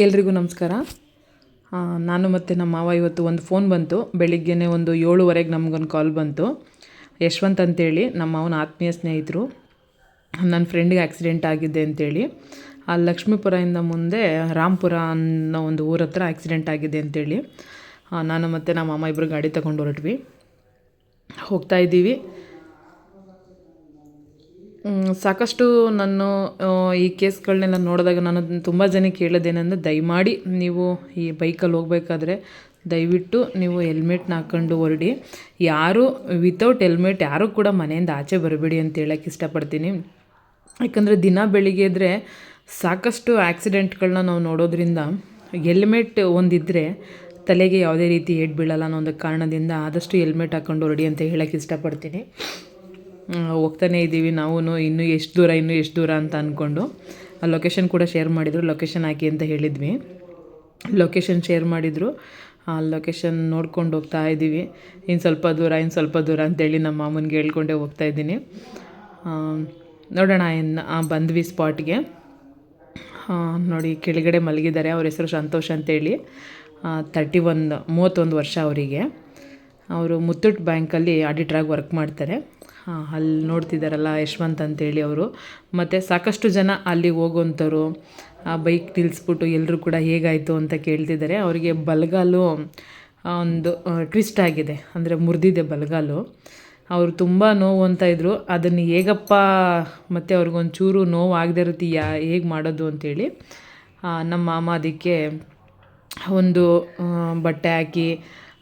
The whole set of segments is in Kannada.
ಎಲ್ರಿಗೂ ನಮಸ್ಕಾರ. ನಾನು ಮತ್ತು ನಮ್ಮ ಮಾವ ಇವತ್ತು ಒಂದು ಫೋನ್ ಬಂತು. ಬೆಳಿಗ್ಗೆನೇ ಒಂದು 7:15ಗೆ ನಮಗೊಂದು ಕಾಲ್ ಬಂತು. ಯಶವಂತ್ ಅಂತೇಳಿ ನಮ್ಮ ಮಾವನ ಆತ್ಮೀಯ ಸ್ನೇಹಿತರು, ನನ್ನ ಫ್ರೆಂಡಿಗೆ ಆಕ್ಸಿಡೆಂಟ್ ಆಗಿದೆ ಅಂತೇಳಿ. ಆ ಲಕ್ಷ್ಮೀಪುರದಿಂದ ಮುಂದೆ ರಾಂಪುರ ಅನ್ನೋ ಒಂದು ಊರ ಹತ್ರ ಆಕ್ಸಿಡೆಂಟ್ ಆಗಿದೆ ಅಂತೇಳಿ ನಾನು ಮತ್ತು ನಮ್ಮ ಮಾಮ ಇಬ್ಬರು ಗಾಡಿ ತಗೊಂಡು ಹೊರಟ್ವಿ. ಹೋಗ್ತಾಯಿದ್ದೀವಿ. ಸಾಕಷ್ಟು ನಾನು ಈ ಕೇಸ್ಗಳನ್ನೆಲ್ಲ ನೋಡಿದಾಗ ನಾನು ತುಂಬ ಜನಕ್ಕೆ ಹೇಳೋದೇನೆಂದರೆ, ದಯಮಾಡಿ ನೀವು ಈ ಬೈಕಲ್ಲಿ ಹೋಗ್ಬೇಕಾದ್ರೆ ದಯವಿಟ್ಟು ನೀವು ಹೆಲ್ಮೆಟ್ನ ಹಾಕ್ಕೊಂಡು ಹೊರಡಿ. ಯಾರೂ ವಿತೌಟ್ ಹೆಲ್ಮೆಟ್ ಯಾರೂ ಕೂಡ ಮನೆಯಿಂದ ಆಚೆ ಬರಬೇಡಿ ಅಂತ ಹೇಳೋಕ್ಕೆ ಇಷ್ಟಪಡ್ತೀನಿ. ಯಾಕಂದರೆ ದಿನ ಬೆಳಿಗ್ಗೆ ಇದ್ದರೆ ಸಾಕಷ್ಟು ಆಕ್ಸಿಡೆಂಟ್ಗಳನ್ನ ನಾವು ನೋಡೋದ್ರಿಂದ ಹೆಲ್ಮೆಟ್ ಒಂದಿದ್ದರೆ ತಲೆಗೆ ಯಾವುದೇ ರೀತಿ ಏಟು ಬೀಳಲ್ಲ ಅನ್ನೋ ಒಂದು ಕಾರಣದಿಂದ ಆದಷ್ಟು ಹೆಲ್ಮೆಟ್ ಹಾಕ್ಕೊಂಡು ಹೊರಡಿ ಅಂತ ಹೇಳೋಕ್ಕೆ ಇಷ್ಟಪಡ್ತೀನಿ. ಹೋಗ್ತಾನೇ ಇದ್ದೀವಿ ನಾವು ಇನ್ನೂ ಎಷ್ಟು ದೂರ ಅಂತ ಅಂದ್ಕೊಂಡು. ಆ ಲೊಕೇಶನ್ ಕೂಡ ಶೇರ್ ಮಾಡಿದರು, ಲೊಕೇಶನ್ ಹಾಕಿ ಅಂತ ಹೇಳಿದ್ವಿ. ಲೊಕೇಶನ್ ಶೇರ್ ಮಾಡಿದರು. ಆ ಲೊಕೇಶನ್ ನೋಡ್ಕೊಂಡು ಹೋಗ್ತಾ ಇದ್ದೀವಿ. ಇನ್ನು ಸ್ವಲ್ಪ ದೂರ ಅಂತೇಳಿ ನಮ್ಮ ಮಾಮನಿಗೆ ಹೇಳ್ಕೊಂಡೇ ಹೋಗ್ತಾಯಿದ್ದೀನಿ. ನೋಡೋಣ ಬಂದ್ವಿ ಸ್ಪಾಟ್ಗೆ. ನೋಡಿ ಕೆಳಗಡೆ ಮಲಗಿದ್ದಾರೆ. ಅವ್ರ ಹೆಸರು ಸಂತೋಷ್ ಅಂತೇಳಿ. 31 ವರ್ಷ ಅವರಿಗೆ. ಅವರು ಮುತ್ತೂಟ್ ಬ್ಯಾಂಕಲ್ಲಿ ಆಡಿಟ್ರಾಗಿ ವರ್ಕ್ ಮಾಡ್ತಾರೆ. ಅಲ್ಲಿ ನೋಡ್ತಿದ್ದಾರಲ್ಲ ಯಶವಂತ್ ಅಂತೇಳಿ ಅವರು. ಮತ್ತು ಸಾಕಷ್ಟು ಜನ ಅಲ್ಲಿ ಹೋಗೋಂಥವ್ರು ಬೈಕ್ ನಿಲ್ಲಿಸ್ಬಿಟ್ಟು ಎಲ್ಲರೂ ಕೂಡ ಹೇಗಾಯಿತು ಅಂತ ಕೇಳ್ತಿದ್ದಾರೆ. ಅವರಿಗೆ ಬಲಗಾಲು ಒಂದು ಟ್ವಿಸ್ಟ್ ಆಗಿದೆ, ಅಂದರೆ ಮುರಿದಿದೆ ಬಲಗಾಲು. ಅವರು ತುಂಬ ನೋವು ಅಂತ ಇದ್ದರು. ಅದನ್ನು ಹೇಗಪ್ಪ ಮತ್ತು ಅವ್ರಿಗೊಂಚೂರು ನೋವು ಆಗದೆ ಇರುತ್ತೆ ಹೇಗೆ ಮಾಡೋದು ಅಂಥೇಳಿ ನಮ್ಮ ಮಾಮ ಅದಕ್ಕೆ ಒಂದು ಬಟ್ಟೆ ಹಾಕಿ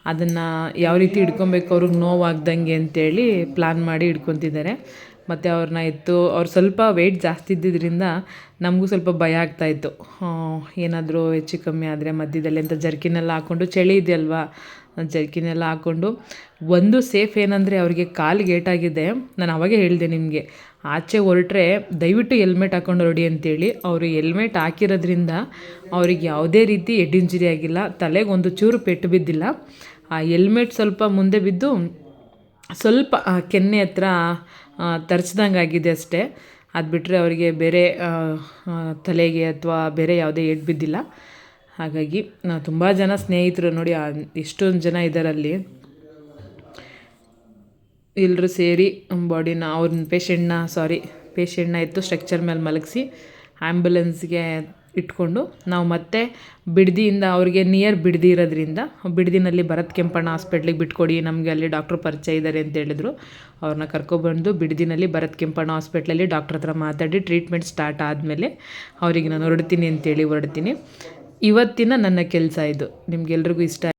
ಅದನ್ನು ಯಾವ ರೀತಿ ಹಿಡ್ಕೊಬೇಕು ಅವ್ರಿಗೆ ನೋವಾಗ್ದಂಗೆ ಅಂತೇಳಿ ಪ್ಲ್ಯಾನ್ ಮಾಡಿ ಹಿಡ್ಕೊತಿದ್ದಾರೆ. ಮತ್ತು ಅವ್ರನ್ನ ಅವ್ರು ಸ್ವಲ್ಪ ವೆಯ್ಟ್ ಜಾಸ್ತಿ ಇದ್ದಿದ್ದರಿಂದ ನಮಗೂ ಸ್ವಲ್ಪ ಭಯ ಆಗ್ತಾಯಿತ್ತು. ಏನಾದರೂ ಹೆಚ್ಚು ಕಮ್ಮಿ ಆದರೆ ಮಧ್ಯದಲ್ಲಿ ಅಂತ ಜರ್ಕಿನೆಲ್ಲ ಹಾಕ್ಕೊಂಡು, ಚಳಿ ಇದೆಯಲ್ವಾ, ಜರ್ಕಿನೆಲ್ಲ ಹಾಕ್ಕೊಂಡು. ಒಂದು ಸೇಫ್ ಏನಂದರೆ ಅವ್ರಿಗೆ ಕಾಲಿಗೆ ಏಟಾಗಿದೆ. ನಾನು ಅವಾಗೇ ಹೇಳಿದೆ ನಿಮಗೆ, ಆಚೆ ಹೊರಟ್ರೆ ದಯವಿಟ್ಟು ಹೆಲ್ಮೆಟ್ ಹಾಕ್ಕೊಂಡು ಹೊರಡಿ ಅಂತೇಳಿ. ಅವರು ಹೆಲ್ಮೆಟ್ ಹಾಕಿರೋದ್ರಿಂದ ಅವ್ರಿಗೆ ಯಾವುದೇ ರೀತಿ ಹೆಡ್ ಇಂಜುರಿ ಆಗಿಲ್ಲ, ತಲೆಗೆ ಒಂದು ಚೂರು ಪೆಟ್ಟು ಬಿದ್ದಿಲ್ಲ. ಆ ಹೆಲ್ಮೆಟ್ ಸ್ವಲ್ಪ ಮುಂದೆ ಬಿದ್ದು ಸ್ವಲ್ಪ ಕೆನ್ನೆ ಹತ್ರ ತರ್ಚ್ದಂಗೆ ಆಗಿದೆ ಅಷ್ಟೇ. ಅದು ಬಿಟ್ಟರೆ ಅವರಿಗೆ ಬೇರೆ ತಲೆಗೆ ಅಥವಾ ಬೇರೆ ಯಾವುದೇ ಏಟು ಬಿದ್ದಿಲ್ಲ. ಹಾಗಾಗಿ ತುಂಬ ಜನ ಸ್ನೇಹಿತರು ನೋಡಿ, ಎಷ್ಟೊಂದು ಜನ ಇದ್ದಾರಲ್ಲಿ, ಎಲ್ಲರೂ ಸೇರಿ ಬಾಡಿನ ಪೇಷೆಂಟ್ನ ಎತ್ತು ಸ್ಟ್ರಕ್ಚರ್ ಮೇಲೆ ಮಲಗಿಸಿ ಆ್ಯಂಬುಲೆನ್ಸ್ಗೆ ಇಟ್ಕೊಂಡು ನಾವು ಮತ್ತೆ ಬಿಡದಿಯಿಂದ, ಅವ್ರಿಗೆ ನಿಯರ್ ಬಿಡದಿ ಇರೋದ್ರಿಂದ ಬಿಡದಿನಲ್ಲಿ ಭರತ್ ಕೆಂಪಣ್ಣ ಹಾಸ್ಪಿಟ್ಲಿಗೆ ಬಿಟ್ಕೊಡಿ, ನಮಗೆ ಅಲ್ಲಿ ಡಾಕ್ಟ್ರು ಪರಿಚಯ ಇದ್ದಾರೆ ಅಂತ ಹೇಳಿದ್ರು. ಅವ್ರನ್ನ ಕರ್ಕೊಬಂದು ಬಿಡದಿನಲ್ಲಿ ಭರತ್ ಕೆಂಪಣ್ಣ ಹಾಸ್ಪಿಟ್ಲಲ್ಲಿ ಡಾಕ್ಟ್ರ್ ಹತ್ರ ಮಾತಾಡಿ ಟ್ರೀಟ್ಮೆಂಟ್ ಸ್ಟಾರ್ಟ್ ಆದಮೇಲೆ ಅವರಿಗೆ ನಾನು ಹೊರಡ್ತೀನಿ ಅಂತೇಳಿ ಹೊರಡ್ತೀನಿ. ಇವತ್ತಿನ ನನ್ನ ಕೆಲಸ ಇದು. ನಿಮಗೆಲ್ರಿಗೂ ಇಷ್ಟ